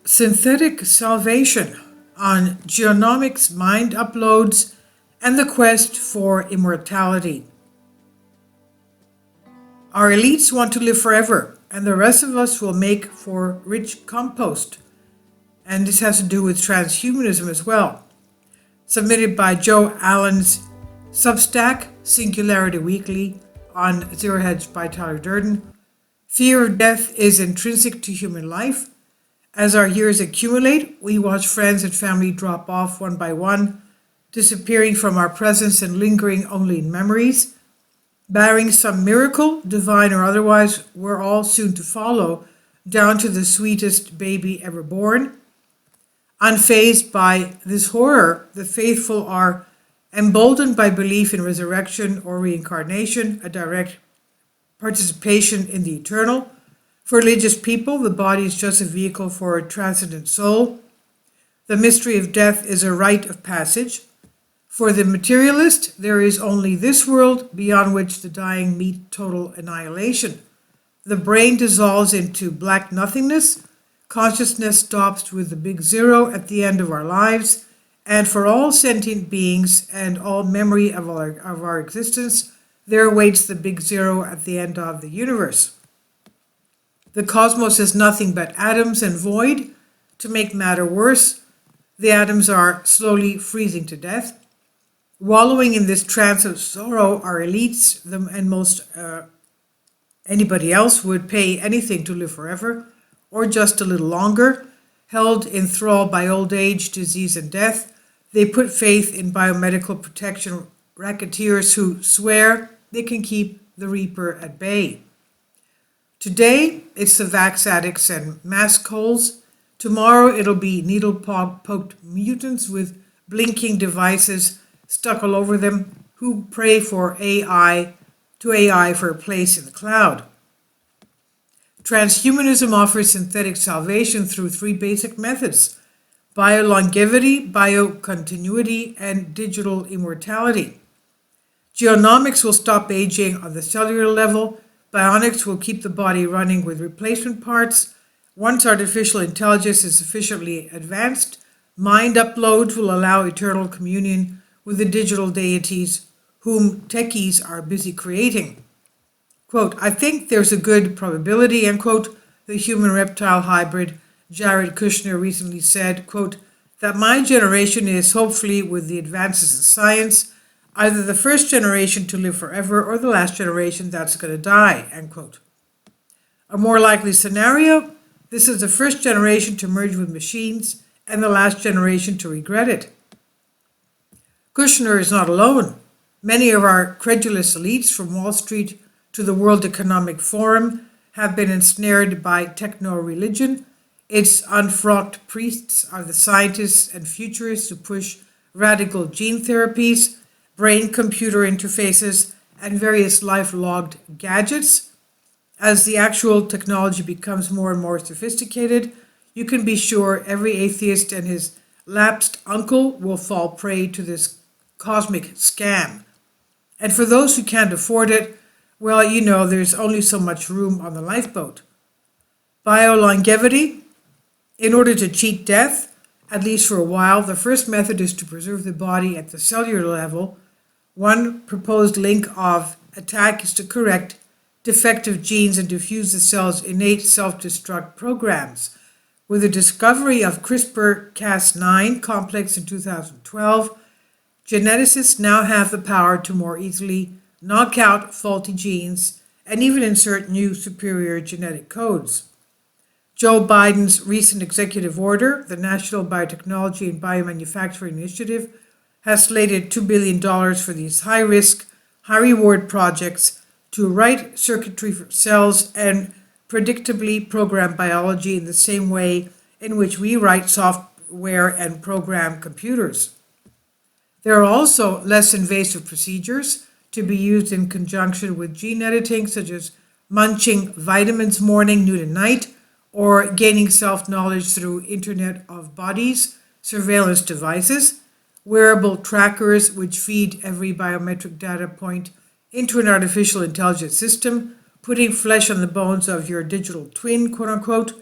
Synthetic Salvation on Genomics Mind Uploads and the Quest for Immortality. Our elites want to live forever, and the rest of us will make for rich compost. And this has to do with transhumanism as well. Submitted by Joe Allen's Substack, Singularity Weekly, on Zero Hedge by Tyler Durden. Fear of death is intrinsic to human life. As our years accumulate, we watch friends and family drop off one by one, disappearing from our presence and lingering only in memories. Barring some miracle, divine or otherwise, we're all soon to follow, down to the sweetest baby ever born. Unfazed by this horror, the faithful are emboldened by belief in resurrection or reincarnation, a direct participation in the eternal. For religious people, the body is just a vehicle for a transcendent soul. The mystery of death is a rite of passage. For the materialist, there is only this world beyond which the dying meet total annihilation. The brain dissolves into black nothingness. Consciousness stops with the big zero at the end of our lives. And for all sentient beings and all memory of our existence, there awaits the big zero at the end of the universe. The cosmos is nothing but atoms and void. To make matter worse, the atoms are slowly freezing to death. Wallowing in this trance of sorrow, our elites and most anybody else would pay anything to live forever, or just a little longer. Held in thrall by old age, disease, and death, they put faith in biomedical protection racketeers who swear they can keep the reaper at bay. Today, it's the vax addicts and mask holes. Tomorrow, it'll be needle-poked mutants with blinking devices stuck all over them who pray for AI for a place in the cloud. Transhumanism offers synthetic salvation through three basic methods: biolongevity, biocontinuity, and digital immortality. Genomics will stop aging on the cellular level. Bionics will keep the body running with replacement parts. Once artificial intelligence is sufficiently advanced, mind uploads will allow eternal communion with the digital deities whom techies are busy creating. Quote, I think there's a good probability, end quote, the human-reptile hybrid Jared Kushner recently said, quote, that my generation is, hopefully with the advances in science, either the first generation to live forever or the last generation that's going to die, end quote. A more likely scenario, this is the first generation to merge with machines and the last generation to regret it. Kushner is not alone. Many of our credulous elites from Wall Street to the World Economic Forum have been ensnared by techno-religion. Its unfrocked priests are the scientists and futurists who push radical gene therapies, brain-computer interfaces, and various life-logged gadgets. As the actual technology becomes more and more sophisticated, you can be sure every atheist and his lapsed uncle will fall prey to this cosmic scam. And for those who can't afford it, well, you know, there's only so much room on the lifeboat. Biolongevity. In order to cheat death, at least for a while, the first method is to preserve the body at the cellular level. One proposed link of attack is to correct defective genes and diffuse the cell's innate self-destruct programs. With the discovery of CRISPR-Cas9 complex in 2012, geneticists now have the power to more easily knock out faulty genes and even insert new superior genetic codes. Joe Biden's recent executive order, the National Biotechnology and Biomanufacturing Initiative, has slated $2 billion for these high-risk, high-reward projects to write circuitry for cells and predictably program biology in the same way in which we write software and program computers. There are also less invasive procedures to be used in conjunction with gene editing, such as munching vitamins morning, noon, and night, or gaining self-knowledge through Internet of Bodies, surveillance devices, wearable trackers which feed every biometric data point into an artificial intelligence system, putting flesh on the bones of your digital twin, quote unquote,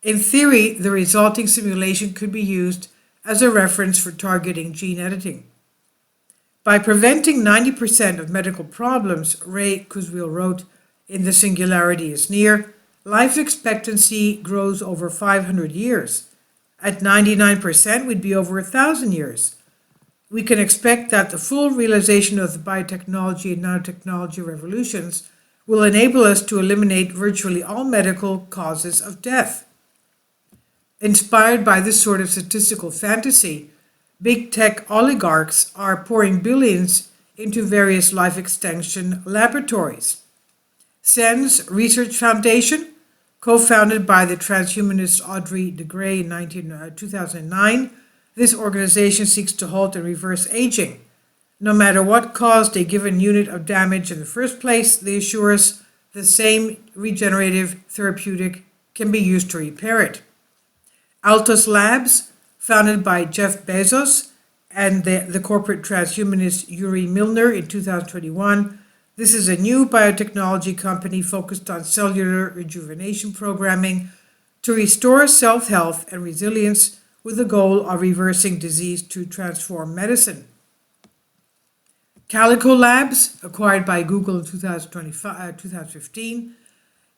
In theory, the resulting simulation could be used as a reference for targeting gene editing. By preventing 90% of medical problems, Ray Kurzweil wrote in The Singularity is Near, life expectancy grows over 500 years. At 99%, we'd be over 1,000 years. We can expect that the full realization of the biotechnology and nanotechnology revolutions will enable us to eliminate virtually all medical causes of death. Inspired by this sort of statistical fantasy, big tech oligarchs are pouring billions into various life extension laboratories. SENS Research Foundation, co-founded by the transhumanist Audrey de Grey in 2009, this organization seeks to halt and reverse aging. No matter what caused a given unit of damage in the first place, they assure us the same regenerative therapeutic can be used to repair it. Altos Labs, founded by Jeff Bezos and the corporate transhumanist Yuri Milner in 2021, this is a new biotechnology company focused on cellular rejuvenation programming to restore self-health and resilience with the goal of reversing disease to transform medicine. Calico Labs, acquired by Google in 2015,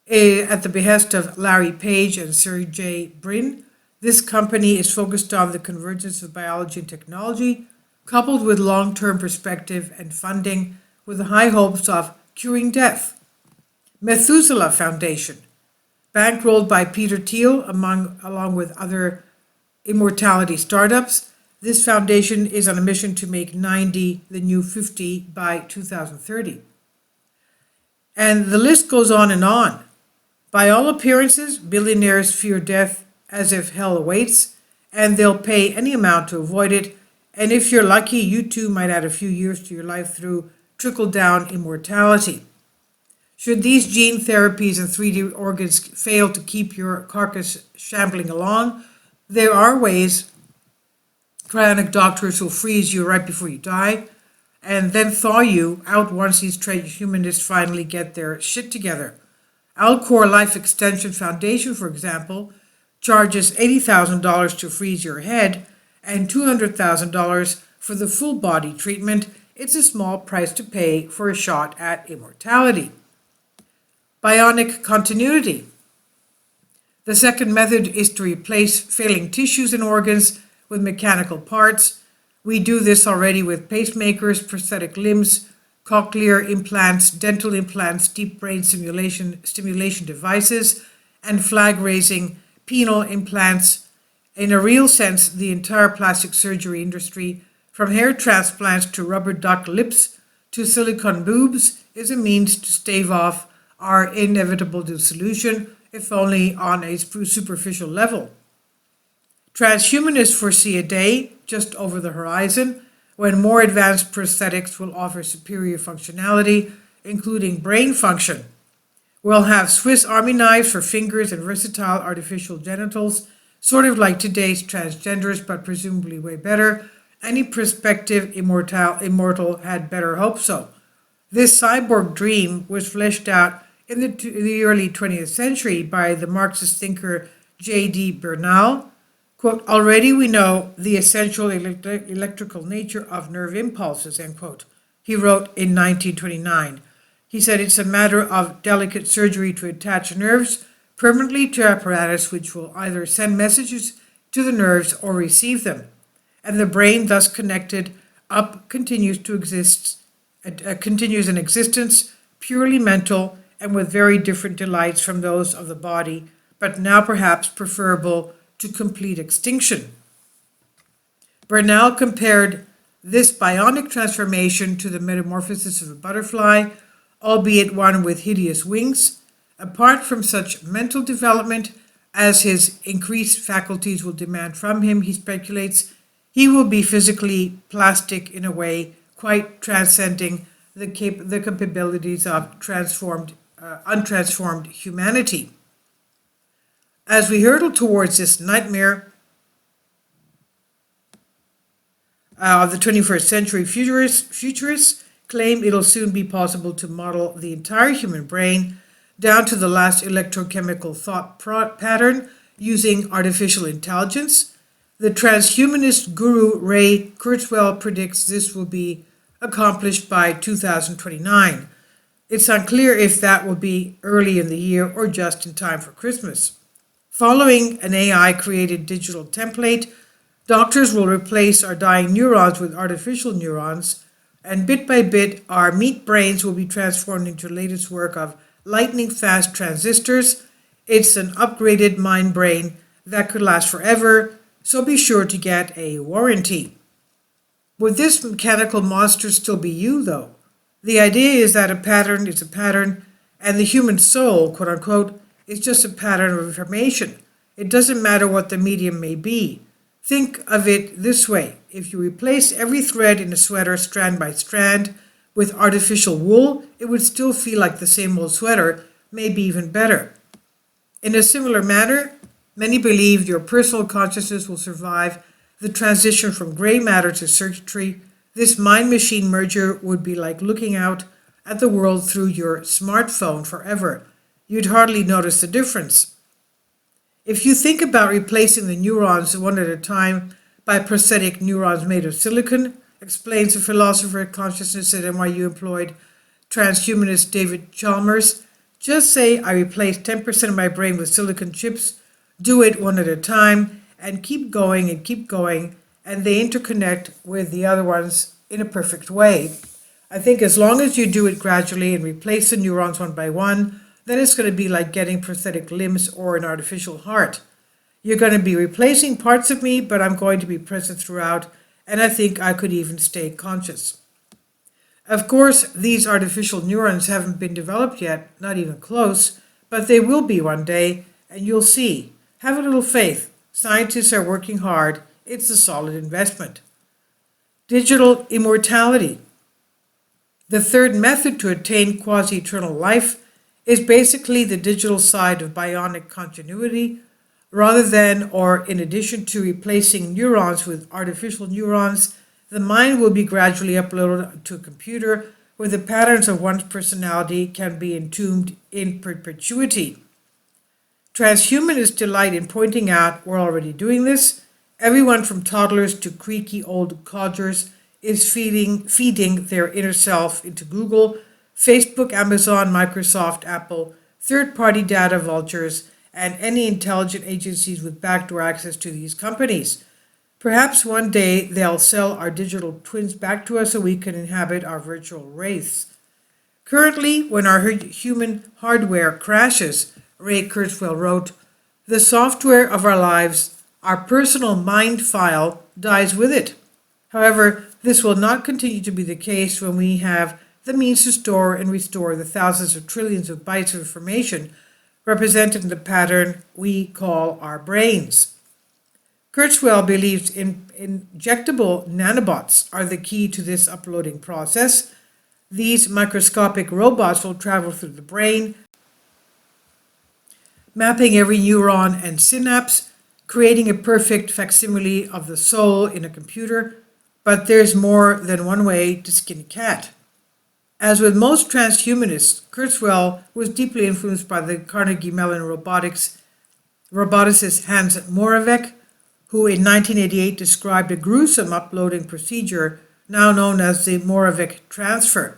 at the behest of Larry Page and Sergey Brin. This company is focused on the convergence of biology and technology, coupled with long-term perspective and funding, with the high hopes of curing death. Methuselah Foundation, bankrolled by Peter Thiel along with other Immortality startups, this foundation is on a mission to make 90 the new 50 by 2030. And the list goes on and on. By all appearances, billionaires fear death as if hell awaits, and they'll pay any amount to avoid it. And if you're lucky, you too might add a few years to your life through trickle-down immortality. Should these gene therapies and 3D organs fail to keep your carcass shambling along, there are ways. Cryonic doctors will freeze you right before you die, and then thaw you out once these transhumanists finally get their shit together. Alcor Life Extension Foundation, for example, charges $80,000 to freeze your head and $200,000 for the full body treatment. It's a small price to pay for a shot at immortality. Bionic continuity. The second method is to replace failing tissues and organs with mechanical parts. We do this already with pacemakers, prosthetic limbs, cochlear implants, dental implants, deep brain stimulation devices, and flag-raising penile implants. In a real sense, the entire plastic surgery industry, from hair transplants to rubber duck lips to silicone boobs, is a means to stave off our inevitable dissolution, if only on a superficial level. Transhumanists foresee a day, just over the horizon, when more advanced prosthetics will offer superior functionality, including brain function. We'll have Swiss Army knives for fingers and versatile artificial genitals, sort of like today's transgenders, but presumably way better. Any prospective immortal had better hope so. This cyborg dream was fleshed out in the early 20th century by the Marxist thinker J.D. Bernal. Quote, already we know the essential electrical nature of nerve impulses, end quote. He wrote in 1929. He said it's a matter of delicate surgery to attach nerves permanently to apparatus which will either send messages to the nerves or receive them. And the brain, thus connected up, continues in existence, purely mental and with very different delights from those of the body, but now perhaps preferable to complete extinction. Bernal compared this bionic transformation to the metamorphosis of a butterfly, albeit one with hideous wings. Apart from such mental development as his increased faculties will demand from him, he speculates, he will be physically plastic in a way quite transcending the capabilities of untransformed humanity. As we hurtle towards this nightmare of the 21st century, futurists claim it'll soon be possible to model the entire human brain down to the last electrochemical thought pattern using artificial intelligence. The transhumanist guru Ray Kurzweil predicts this will be accomplished by 2029. It's unclear if that will be early in the year or just in time for Christmas. Following an AI-created digital template, doctors will replace our dying neurons with artificial neurons, and bit by bit, our meat brains will be transformed into the latest work of lightning-fast transistors. It's an upgraded mind brain that could last forever, so be sure to get a warranty. Would this mechanical monster still be you, though? The idea is that a pattern is a pattern, and the human soul, quote unquote, is just a pattern of information. It doesn't matter what the medium may be. Think of it this way. If you replace every thread in a sweater strand by strand with artificial wool, it would still feel like the same old sweater, maybe even better. In a similar manner, many believe your personal consciousness will survive the transition from gray matter to circuitry. This mind-machine merger would be like looking out at the world through your smartphone forever. You'd hardly notice the difference. If you think about replacing the neurons one at a time by prosthetic neurons made of silicon, explains a philosopher of consciousness at NYU employed transhumanist David Chalmers, just say I replace 10% of my brain with silicon chips, do it one at a time, and keep going, and they interconnect with the other ones in a perfect way. I think as long as you do it gradually and replace the neurons one by one, then it's going to be like getting prosthetic limbs or an artificial heart. You're going to be replacing parts of me, but I'm going to be present throughout, and I think I could even stay conscious. Of course, these artificial neurons haven't been developed yet, not even close, but they will be one day, and you'll see. Have a little faith. Scientists are working hard. It's a solid investment. Digital immortality. The third method to attain quasi-eternal life is basically the digital side of bionic continuity. Rather than or in addition to replacing neurons with artificial neurons, the mind will be gradually uploaded to a computer where the patterns of one's personality can be entombed in perpetuity. Transhumanists delight in pointing out we're already doing this. Everyone from toddlers to creaky old codgers is feeding their inner self into Google, Facebook, Amazon, Microsoft, Apple, third-party data vultures, and any intelligent agencies with backdoor access to these companies. Perhaps one day they'll sell our digital twins back to us so we can inhabit our virtual wraiths. Currently, when our human hardware crashes, Ray Kurzweil wrote, the software of our lives, our personal mind file, dies with it. However, this will not continue to be the case when we have the means to store and restore the thousands of trillions of bytes of information represented in the pattern we call our brains. Kurzweil believes injectable nanobots are the key to this uploading process. These microscopic robots will travel through the brain, mapping every neuron and synapse, creating a perfect facsimile of the soul in a computer. But there's more than one way to skin a cat. As with most transhumanists, Kurzweil was deeply influenced by the Carnegie Mellon roboticist Hans Moravic, who in 1988 described a gruesome uploading procedure now known as the Moravic Transfer.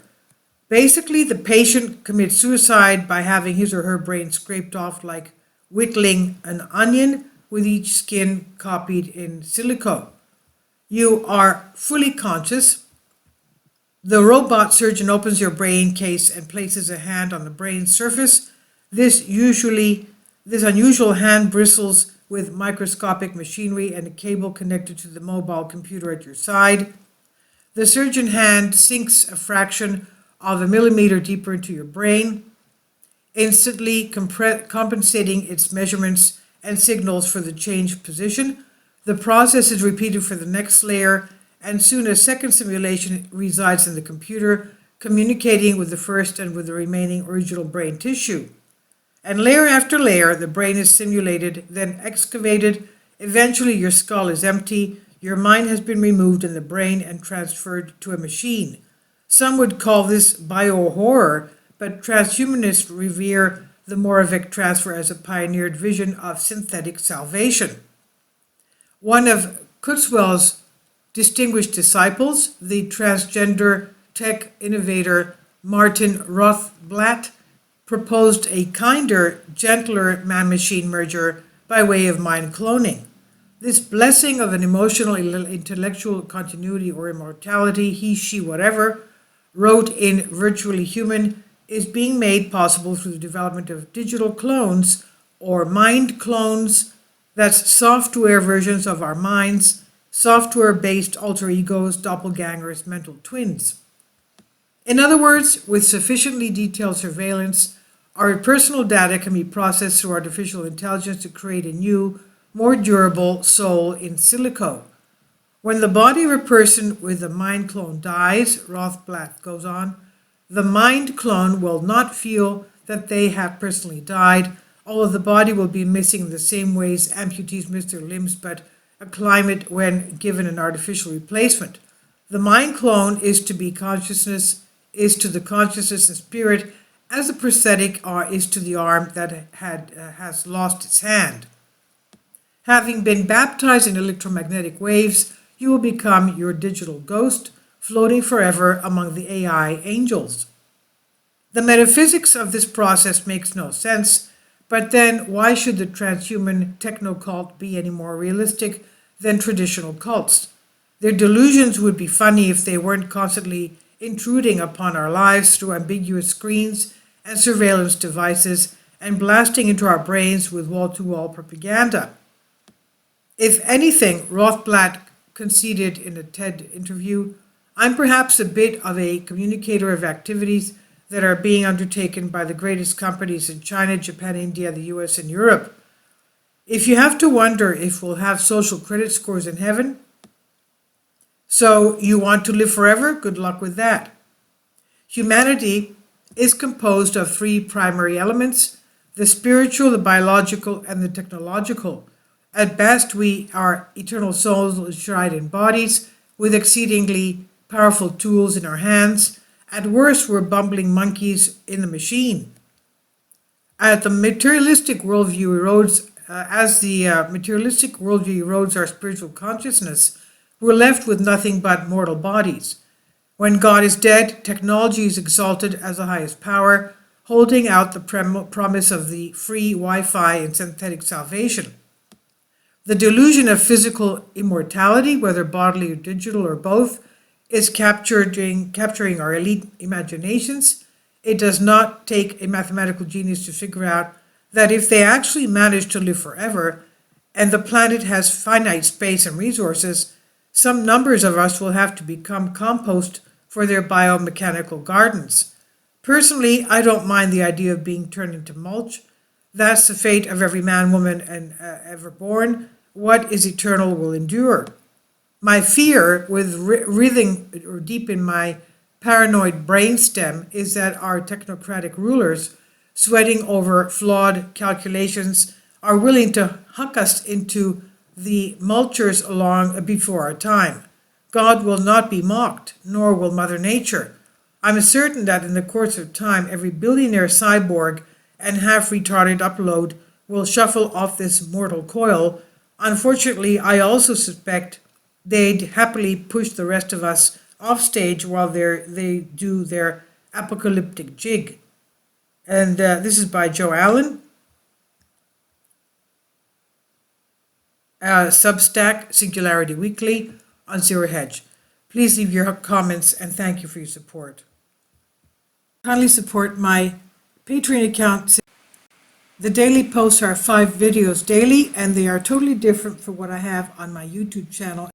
Basically, the patient commits suicide by having his or her brain scraped off like whittling an onion, with each skin copied in silico. You are fully conscious. The robot surgeon opens your brain case and places a hand on the brain surface. This unusual hand bristles with microscopic machinery and a cable connected to the mobile computer at your side. The surgeon hand sinks a fraction of a millimeter deeper into your brain, instantly compensating its measurements and signals for the changed position. The process is repeated for the next layer, and soon a second simulation resides in the computer, communicating with the first and with the remaining original brain tissue. And layer after layer, the brain is simulated, then excavated. Eventually, your skull is empty, your mind has been removed in the brain and transferred to a machine. Some would call this biohorror, but transhumanists revere the Moravic Transfer as a pioneered vision of synthetic salvation. One of Kurzweil's distinguished disciples, the transgender tech innovator Martin Rothblatt, proposed a kinder, gentler man-machine merger by way of mind cloning. This blessing of an emotional, intellectual continuity or immortality, he, she, whatever, wrote in Virtually Human, is being made possible through the development of digital clones or mind clones. That's software versions of our minds, software-based alter egos, doppelgangers, mental twins. In other words, with sufficiently detailed surveillance, our personal data can be processed through artificial intelligence to create a new, more durable soul in silico. When the body of a person with a mind clone dies, Rothblatt goes on, the mind clone will not feel that they have personally died, although the body will be missing in the same ways amputees miss their limbs, but a climate when given an artificial replacement. The mind clone is to the consciousness and spirit as the prosthetic is to the arm that has lost its hand. Having been baptized in electromagnetic waves, you will become your digital ghost, floating forever among the AI angels. The metaphysics of this process makes no sense, but then why should the transhuman techno-cult be any more realistic than traditional cults? Their delusions would be funny if they weren't constantly intruding upon our lives through ambiguous screens and surveillance devices and blasting into our brains with wall-to-wall propaganda. If anything, Rothblatt conceded in a TED interview, I'm perhaps a bit of a communicator of activities that are being undertaken by the greatest companies in China, Japan, India, the US, and Europe. If you have to wonder if we'll have social credit scores in heaven, so you want to live forever? Good luck with that. Humanity is composed of three primary elements: the spiritual, the biological, and the technological. At best, we are eternal souls enshrined in bodies with exceedingly powerful tools in our hands. At worst, we're bumbling monkeys in the machine. As the materialistic worldview erodes our spiritual consciousness, we're left with nothing but mortal bodies. When God is dead, technology is exalted as the highest power, holding out the promise of the free Wi-Fi and synthetic salvation. The delusion of physical immortality, whether bodily or digital or both, is capturing our elite imaginations. It does not take a mathematical genius to figure out that if they actually manage to live forever, and the planet has finite space and resources, some numbers of us will have to become compost for their biomechanical gardens. Personally, I don't mind the idea of being turned into mulch. That's the fate of every man, woman, and ever born. What is eternal will endure. My fear, with writhing deep in my paranoid brainstem, is that our technocratic rulers, sweating over flawed calculations, are willing to huck us into the mulchers along before our time. God will not be mocked, nor will Mother Nature. I'm certain that in the course of time, every billionaire cyborg and half-retarded upload will shuffle off this mortal coil. Unfortunately, I also suspect they'd happily push the rest of us off stage while they do their apocalyptic jig. And this is by Joe Allen. Substack, Singularity Weekly, on Zero Hedge. Please leave your comments and thank you for your support. Kindly support my Patreon account. The daily posts are 5 videos daily, and they are totally different from what I have on my YouTube channel.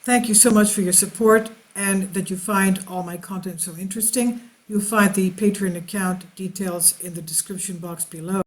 Thank you so much for your support and that you find all my content so interesting. You'll find the Patreon account details in the description box below.